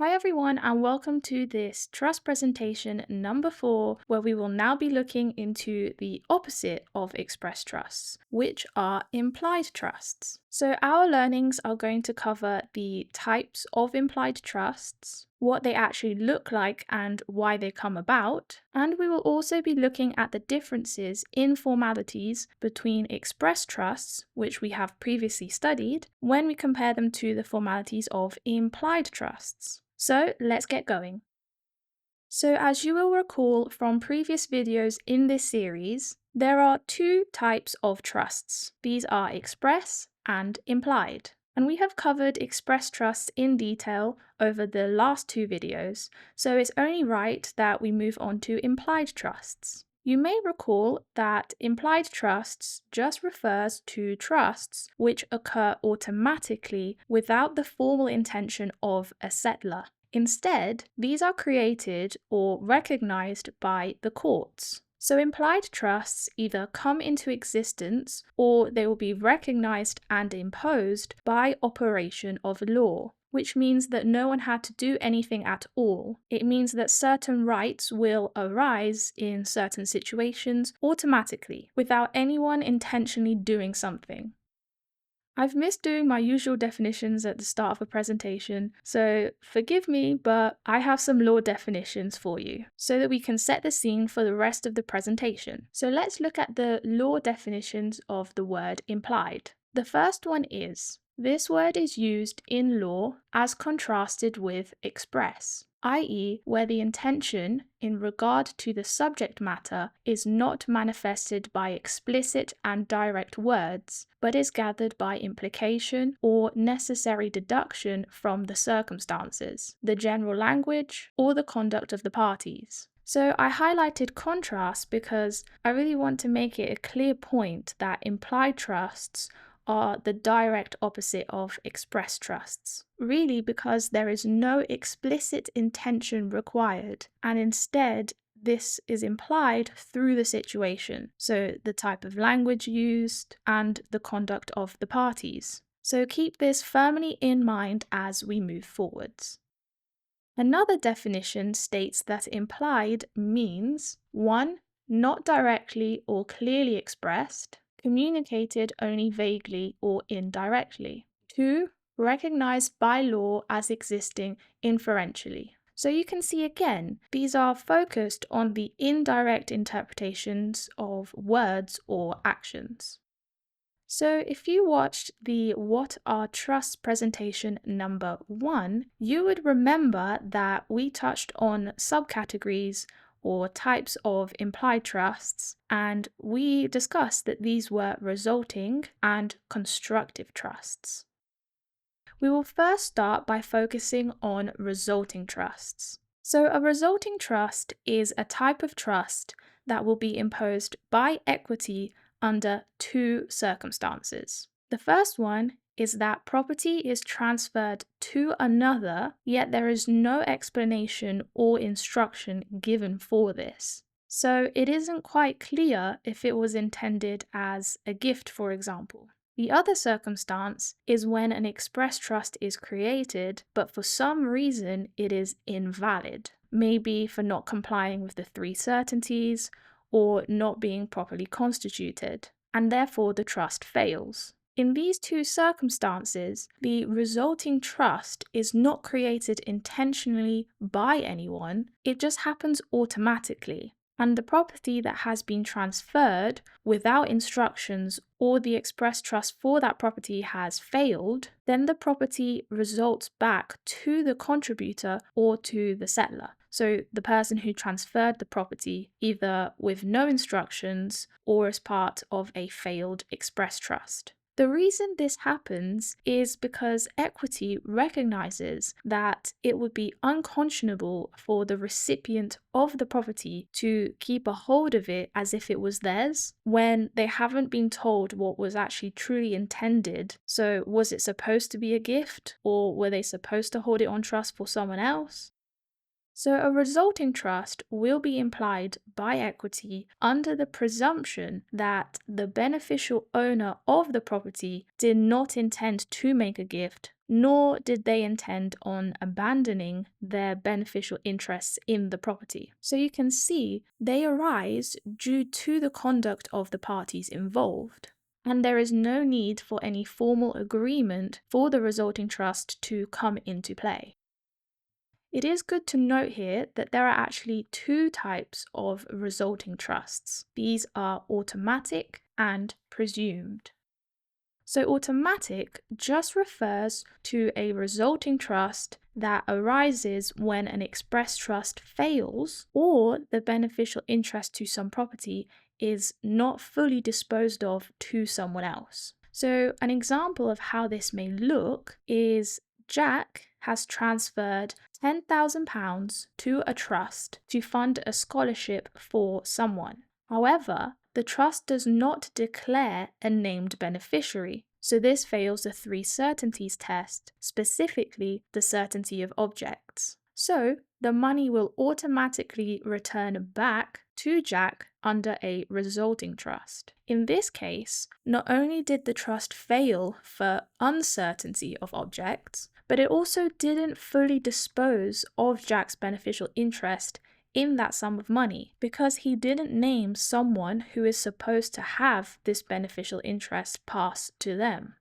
Hi everyone, and welcome to this trust presentation number 4, where we will now be looking into the opposite of express trusts, which are implied trusts. So our learnings are going to cover the types of implied trusts, what they actually look like and why they come about, and we will also be looking at the differences in formalities between express trusts, which we have previously studied, when we compare them to the formalities of implied trusts. So let's get going. So as you will recall from previous videos in this series, there are two types of trusts. These are express and implied. And we have covered express trusts in detail over the last two videos, so it's only right that we move on to implied trusts. You may recall that implied trusts just refers to trusts which occur automatically without the formal intention of a settlor. Instead, these are created or recognized by the courts. So implied trusts either come into existence or they will be recognized and imposed by operation of law, which means that no one had to do anything at all. It means that certain rights will arise in certain situations automatically without anyone intentionally doing something. I've missed doing my usual definitions at the start of a presentation, so forgive me, but I have some law definitions for you so that we can set the scene for the rest of the presentation. So let's look at the law definitions of the word implied. The first one is, this word is used in law as contrasted with express, i.e., where the intention in regard to the subject matter is not manifested by explicit and direct words, but is gathered by implication or necessary deduction from the circumstances, the general language, or the conduct of the parties. So I highlighted contrast because I really want to make it a clear point that implied trusts are the direct opposite of express trusts, really because there is no explicit intention required, and instead this is implied through the situation, so the type of language used and the conduct of the parties. So keep this firmly in mind as we move forwards. Another definition states that implied means 1. Not directly or clearly expressed, communicated only vaguely or indirectly. 2. Recognized by law as existing inferentially. So you can see again, these are focused on the indirect interpretations of words or actions. So if you watched the What Are Trusts presentation number 1, you would remember that we touched on subcategories or types of implied trusts, and we discussed that these were resulting and constructive trusts. We will first start by focusing on resulting trusts. So a resulting trust is a type of trust that will be imposed by equity under two circumstances. The first one is that property is transferred to another, yet there is no explanation or instruction given for this. So it isn't quite clear if it was intended as a gift, for example. The other circumstance is when an express trust is created, but for some reason it is invalid, maybe for not complying with the 3 certainties or not being properly constituted, and therefore the trust fails. In these two circumstances, the resulting trust is not created intentionally by anyone, it just happens automatically. And the property that has been transferred without instructions or the express trust for that property has failed, then the property results back to the contributor or to the settlor. So the person who transferred the property either with no instructions or as part of a failed express trust. The reason this happens is because equity recognizes that it would be unconscionable for the recipient of the property to keep a hold of it as if it was theirs when they haven't been told what was actually truly intended. So was it supposed to be a gift, or were they supposed to hold it on trust for someone else? So, a resulting trust will be implied by equity under the presumption that the beneficial owner of the property did not intend to make a gift, nor did they intend on abandoning their beneficial interests in the property. So, you can see they arise due to the conduct of the parties involved. And there is no need for any formal agreement for the resulting trust to come into play. It is good to note here that there are actually two types of resulting trusts. These are automatic and presumed. So, automatic just refers to a resulting trust that arises when an express trust fails or the beneficial interest to some property is not fully disposed of to someone else. So, an example of how this may look is Jack has transferred £10,000 to a trust to fund a scholarship for someone. However, the trust does not declare a named beneficiary, so this fails the three certainties test, specifically the certainty of objects. So, the money will automatically return back to Jack under a resulting trust. In this case, not only did the trust fail for uncertainty of objects, but it also didn't fully dispose of Jack's beneficial interest in that sum of money because he didn't name someone who is supposed to have this beneficial interest pass to them.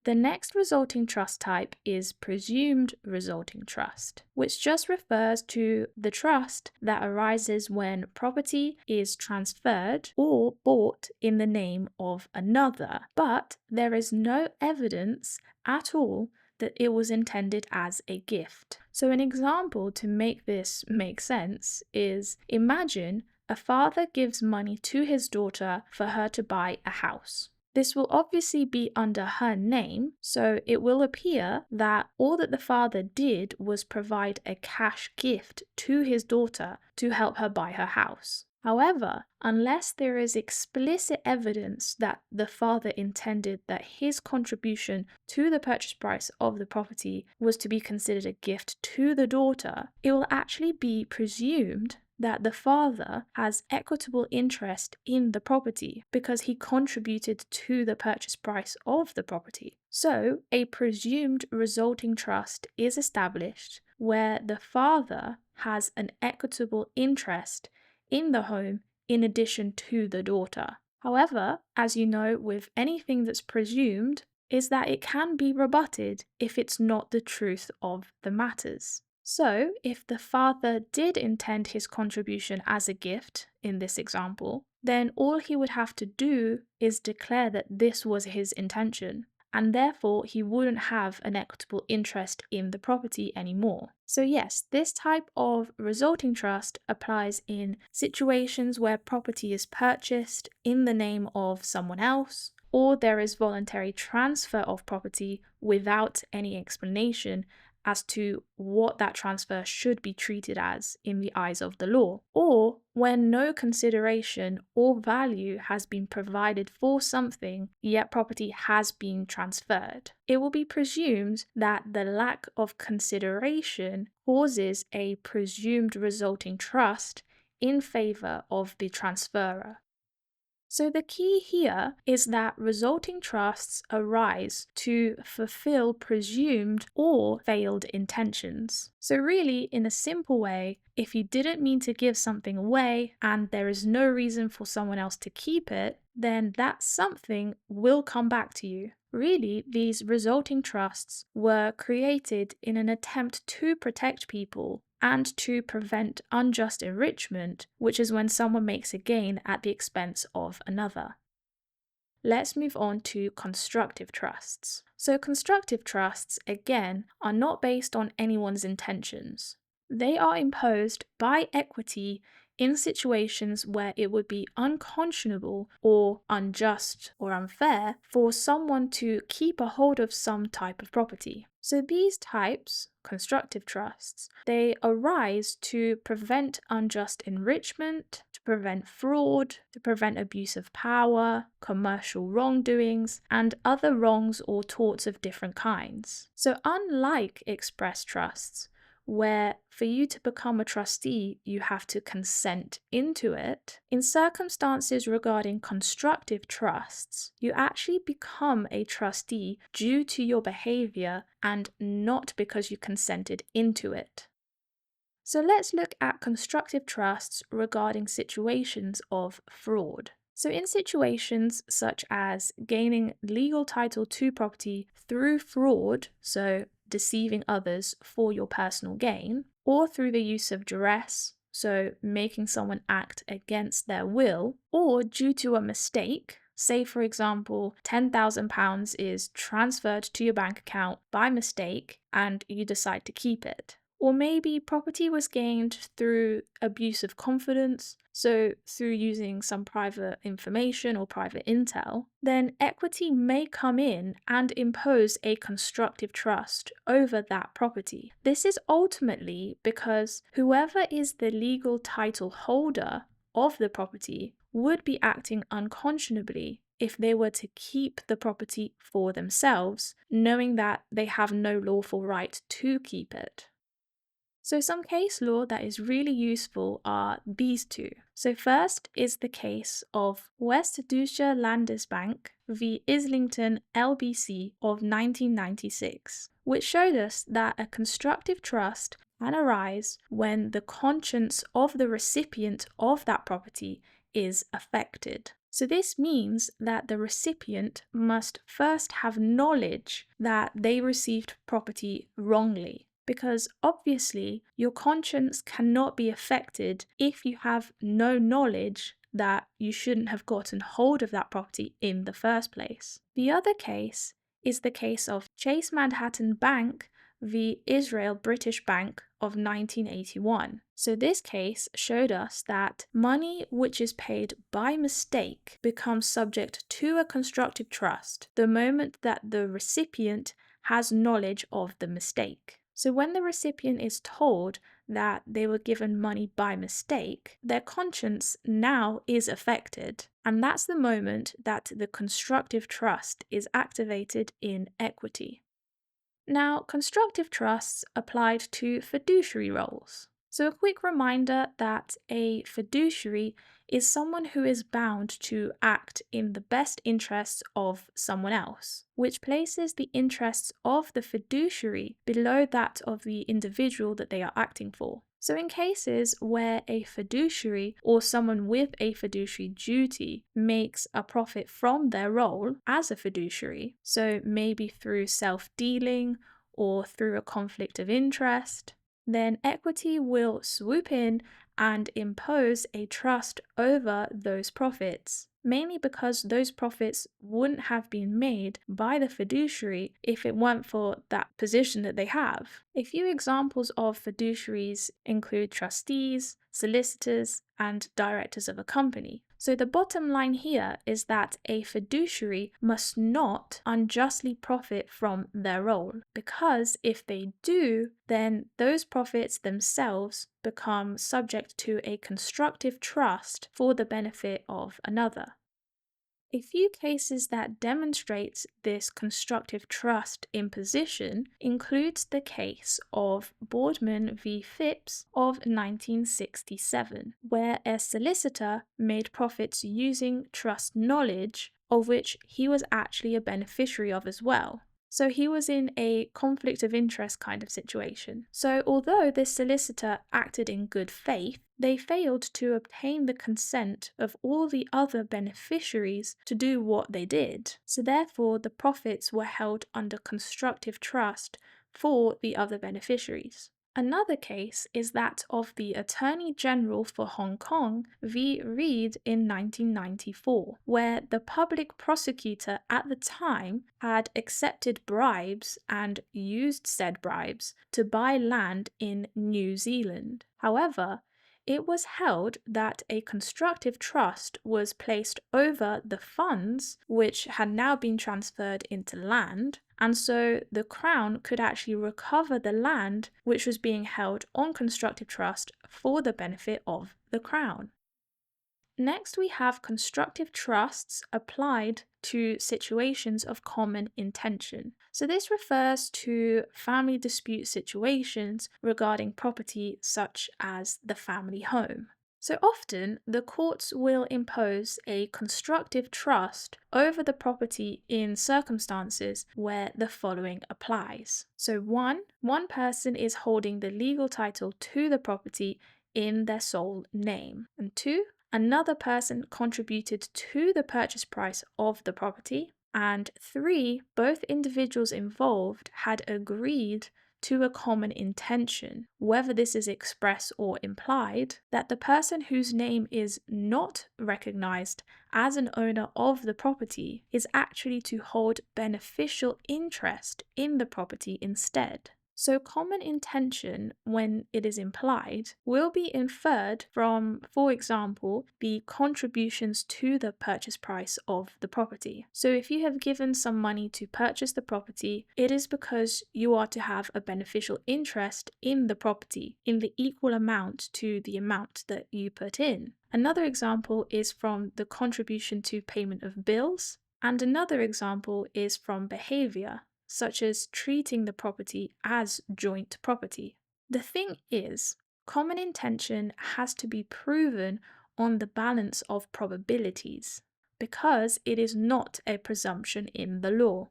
The next resulting trust type is presumed resulting trust, which just refers to the trust that arises when property is transferred or bought in the name of another, but there is no evidence at all that it was intended as a gift. So an example to make this make sense is imagine a father gives money to his daughter for her to buy a house. This will obviously be under her name, so it will appear that all that the father did was provide a cash gift to his daughter to help her buy her house. However, unless there is explicit evidence that the father intended that his contribution to the purchase price of the property was to be considered a gift to the daughter, it will actually be presumed that the father has equitable interest in the property because he contributed to the purchase price of the property. So, a presumed resulting trust is established where the father has an equitable interest in the home in addition to the daughter. However, as you know, with anything that's presumed, is that it can be rebutted if it's not the truth of the matters. So, if the father did intend his contribution as a gift in this example, then all he would have to do is declare that this was his intention, and therefore he wouldn't have an equitable interest in the property anymore. So yes, this type of resulting trust applies in situations where property is purchased in the name of someone else, or there is voluntary transfer of property without any explanation as to what that transfer should be treated as in the eyes of the law, or when no consideration or value has been provided for something, yet property has been transferred. It will be presumed that the lack of consideration causes a presumed resulting trust in favor of the transferor. So the key here is that resulting trusts arise to fulfill presumed or failed intentions. So really, in a simple way, if you didn't mean to give something away and there is no reason for someone else to keep it, then that something will come back to you. Really, these resulting trusts were created in an attempt to protect people and to prevent unjust enrichment, which is when someone makes a gain at the expense of another. Let's move on to constructive trusts. So constructive trusts, again, are not based on anyone's intentions. They are imposed by equity in situations where it would be unconscionable or unjust or unfair for someone to keep a hold of some type of property. So these types, constructive trusts, they arise to prevent unjust enrichment, to prevent fraud, to prevent abuse of power, commercial wrongdoings, and other wrongs or torts of different kinds. So unlike express trusts, where for you to become a trustee, you have to consent into it, in circumstances regarding constructive trusts, you actually become a trustee due to your behavior and not because you consented into it. So let's look at constructive trusts regarding situations of fraud. So in situations such as gaining legal title to property through fraud, so deceiving others for your personal gain, or through the use of duress, so making someone act against their will, or due to a mistake, say for example, £10,000 is transferred to your bank account by mistake and you decide to keep it. Or maybe property was gained through abuse of confidence, so through using some private information or private intel, then equity may come in and impose a constructive trust over that property. This is ultimately because whoever is the legal title holder of the property would be acting unconscionably if they were to keep the property for themselves, knowing that they have no lawful right to keep it. So some case law that is really useful are these two. So first is the case of Westdeutsche Landesbank v. Islington LBC of 1996, which showed us that a constructive trust can arise when the conscience of the recipient of that property is affected. So this means that the recipient must first have knowledge that they received property wrongly. Because obviously, your conscience cannot be affected if you have no knowledge that you shouldn't have gotten hold of that property in the first place. The other case is the case of Chase Manhattan Bank v. Israel British Bank of 1981. So this case showed us that money which is paid by mistake becomes subject to a constructive trust the moment that the recipient has knowledge of the mistake. So when the recipient is told that they were given money by mistake, their conscience now is affected. And that's the moment that the constructive trust is activated in equity. Now, constructive trusts applied to fiduciary roles. So a quick reminder that a fiduciary is someone who is bound to act in the best interests of someone else, which places the interests of the fiduciary below that of the individual that they are acting for. So in cases where a fiduciary or someone with a fiduciary duty makes a profit from their role as a fiduciary, so maybe through self-dealing or through a conflict of interest, then equity will swoop in and impose a trust over those profits, mainly because those profits wouldn't have been made by the fiduciary if it weren't for that position that they have. A few examples of fiduciaries include trustees, solicitors, and directors of a company. So the bottom line here is that a fiduciary must not unjustly profit from their role, because if they do, then those profits themselves become subject to a constructive trust for the benefit of another. A few cases that demonstrate this constructive trust imposition includes the case of Boardman v. Phipps of 1967, where a solicitor made profits using trust knowledge of which he was actually a beneficiary of as well. So he was in a conflict of interest kind of situation. So although this solicitor acted in good faith, they failed to obtain the consent of all the other beneficiaries to do what they did. So therefore, the profits were held under constructive trust for the other beneficiaries. Another case is that of the Attorney General for Hong Kong v. Reed in 1994, where the public prosecutor at the time had accepted bribes and used said bribes to buy land in New Zealand. However, it was held that a constructive trust was placed over the funds, which had now been transferred into land, and so the Crown could actually recover the land which was being held on constructive trust for the benefit of the Crown. Next, we have constructive trusts applied to situations of common intention. So, this refers to family dispute situations regarding property, such as the family home. So, often the courts will impose a constructive trust over the property in circumstances where the following applies. So, one person is holding the legal title to the property in their sole name, and two, another person contributed to the purchase price of the property, and three, both individuals involved had agreed to a common intention, whether this is express or implied, that the person whose name is not recognized as an owner of the property is actually to hold beneficial interest in the property instead. So, common intention, when it is implied, will be inferred from, for example, the contributions to the purchase price of the property. So, if you have given some money to purchase the property, it is because you are to have a beneficial interest in the property in the equal amount to the amount that you put in. Another example is from the contribution to payment of bills, and another example is from behavior, such as treating the property as joint property. The thing is, common intention has to be proven on the balance of probabilities, because it is not a presumption in the law.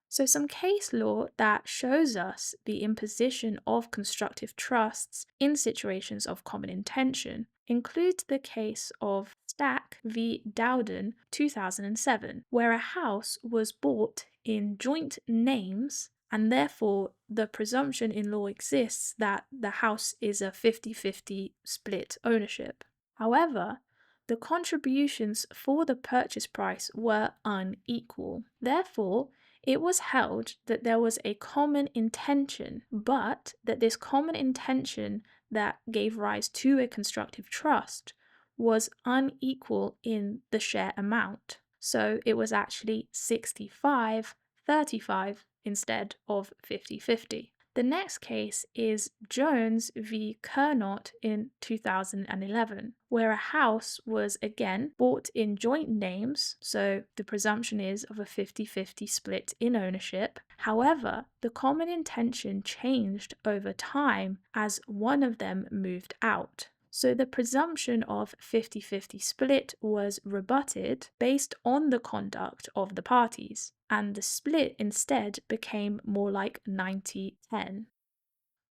So, some case law that shows us the imposition of constructive trusts in situations of common intention includes the case of Stack v. Dowden 2007, where a house was bought in joint names, and therefore the presumption in law exists that the house is a 50-50 split ownership. However, the contributions for the purchase price were unequal. Therefore, it was held that there was a common intention, but that this common intention that gave rise to a constructive trust was unequal in the share amount. So it was actually 65-35 instead of 50-50. The next case is Jones v. Kernot in 2011, where a house was again bought in joint names, so the presumption is of a 50-50 split in ownership. However, the common intention changed over time as one of them moved out. So the presumption of 50-50 split was rebutted based on the conduct of the parties, and the split instead became more like 90-10.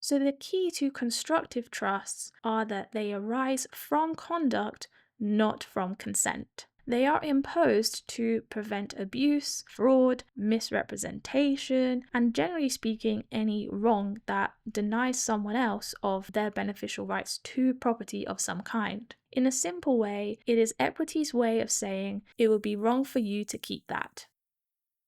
So the key to constructive trusts are that they arise from conduct, not from consent. They are imposed to prevent abuse, fraud, misrepresentation, and generally speaking, any wrong that denies someone else of their beneficial rights to property of some kind. In a simple way, it is equity's way of saying it would be wrong for you to keep that.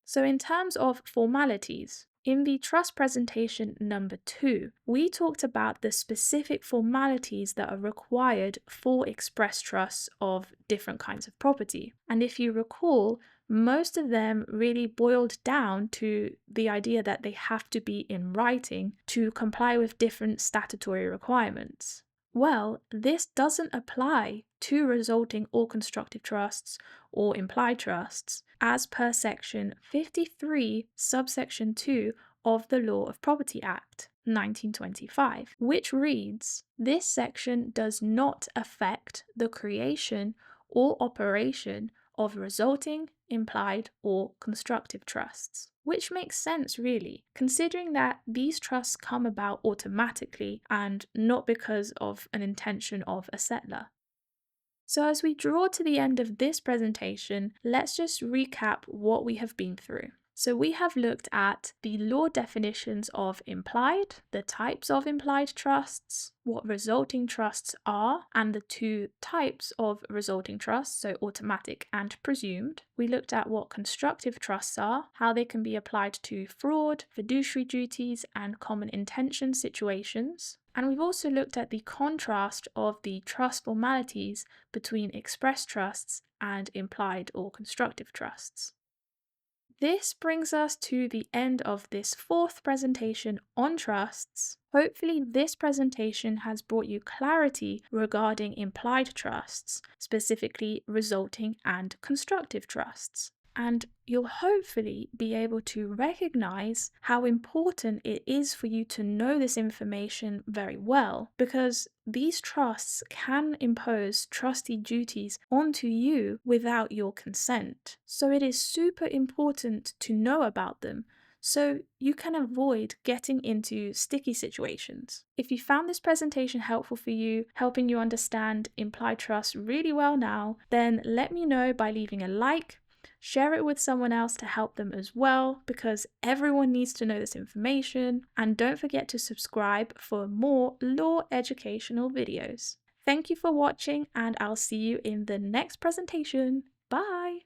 So in terms of formalities, in the trust presentation number 2, we talked about the specific formalities that are required for express trusts of different kinds of property. And if you recall, most of them really boiled down to the idea that they have to be in writing to comply with different statutory requirements. Well, this doesn't apply to resulting or constructive trusts or implied trusts as per section 53 subsection 2 of the Law of Property Act 1925, which reads, "This section does not affect the creation or operation of resulting, implied, or constructive trusts." Which makes sense, really, considering that these trusts come about automatically and not because of an intention of a settlor. So as we draw to the end of this presentation, let's just recap what we have been through. So we have looked at the law definitions of implied, the types of implied trusts, what resulting trusts are, and the two types of resulting trusts, so automatic and presumed. We looked at what constructive trusts are, how they can be applied to fraud, fiduciary duties, and common intention situations. And we've also looked at the contrast of the trust formalities between express trusts and implied or constructive trusts. This brings us to the end of this fourth presentation on trusts. Hopefully, this presentation has brought you clarity regarding implied trusts, specifically resulting and constructive trusts. And you'll hopefully be able to recognize how important it is for you to know this information very well, because these trusts can impose trustee duties onto you without your consent. So it is super important to know about them so you can avoid getting into sticky situations. If you found this presentation helpful for you, helping you understand implied trust really well now, then let me know by leaving a like. Share it with someone else to help them as well, because everyone needs to know this information. And don't forget to subscribe for more law educational videos. Thank you for watching, and I'll see you in the next presentation. Bye!